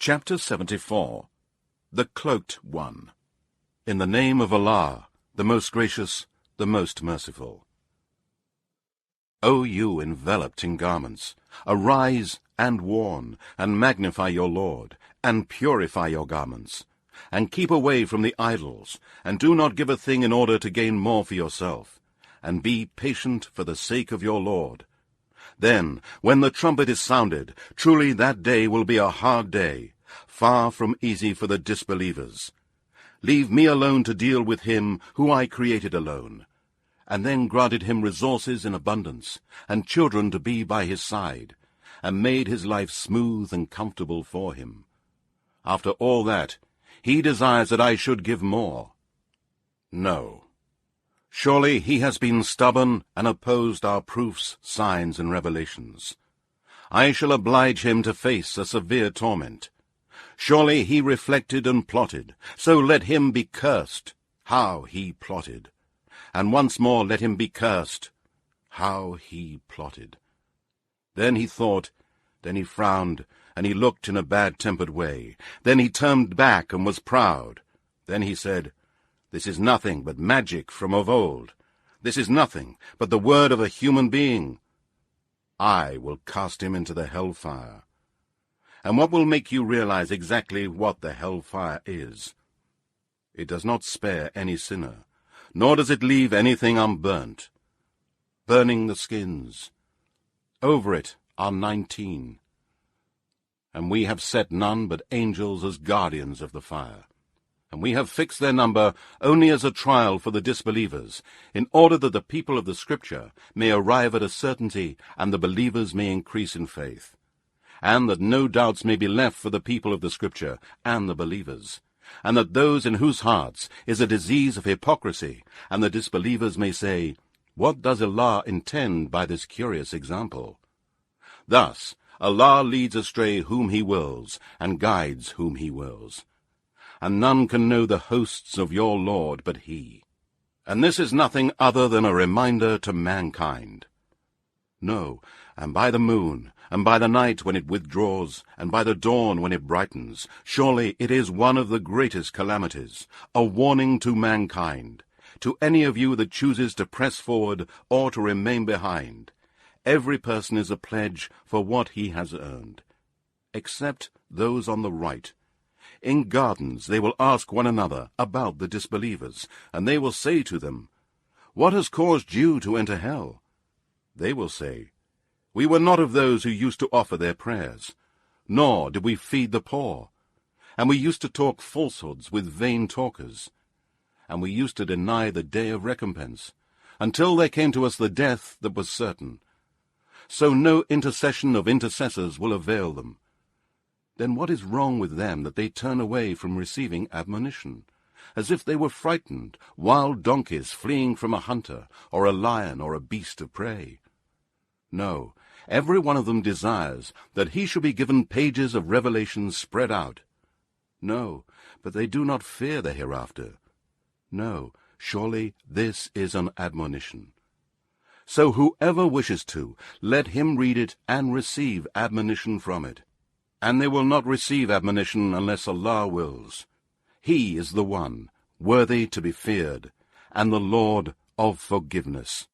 Chapter 74. The Cloaked One. In the name of Allah, the most gracious, the most merciful. O you enveloped in garments, arise and warn, and magnify your Lord, and purify your garments, and keep away from the idols, and do not give a thing in order to gain more for yourself, and be patient for the sake of your Lord. Then, when the trumpet is sounded, truly that day will be a hard day, far from easy for the disbelievers. Leave me alone to deal with him who I created alone, and then granted him resources in abundance, and children to be by his side, and made his life smooth and comfortable for him. After all that, he desires that I should give more. No. Surely he has been stubborn and opposed our proofs, signs, and revelations. I shall oblige him to face a severe torment. Surely he reflected and plotted, so let him be cursed. How he plotted! And once more let him be cursed. How he plotted! Then he thought, then he frowned, and he looked in a bad-tempered way. Then he turned back and was proud. Then he said, This is nothing but magic from of old. This is nothing but the word of a human being. I will cast him into the hellfire. And what will make you realize exactly what the hellfire is? It does not spare any sinner, nor does it leave anything unburnt. Burning the skins. Over it are 19. And we have set none but angels as guardians of the fire. And we have fixed their number only as a trial for the disbelievers, in order that the people of the Scripture may arrive at a certainty, and the believers may increase in faith, and that no doubts may be left for the people of the Scripture and the believers, and that those in whose hearts is a disease of hypocrisy, and the disbelievers may say, What does Allah intend by this curious example? Thus, Allah leads astray whom He wills, and guides whom He wills. And none can know the hosts of your Lord but He. And this is nothing other than a reminder to mankind. No, and by the moon, and by the night when it withdraws, and by the dawn when it brightens, surely it is one of the greatest calamities, a warning to mankind, to any of you that chooses to press forward or to remain behind. Every person is a pledge for what he has earned, except those on the right. In gardens they will ask one another about the disbelievers, and they will say to them, What has caused you to enter hell? They will say, We were not of those who used to offer their prayers, nor did we feed the poor, and we used to talk falsehoods with vain talkers, and we used to deny the day of recompense, until there came to us the death that was certain. So no intercession of intercessors will avail them. Then what is wrong with them that they turn away from receiving admonition, as if they were frightened, wild donkeys fleeing from a hunter, or a lion, or a beast of prey? No, every one of them desires that he should be given pages of revelations spread out. No, but they do not fear the hereafter. No, surely this is an admonition. So whoever wishes to, let him read it and receive admonition from it. And they will not receive admonition unless Allah wills. He is the one, worthy to be feared, and the Lord of forgiveness.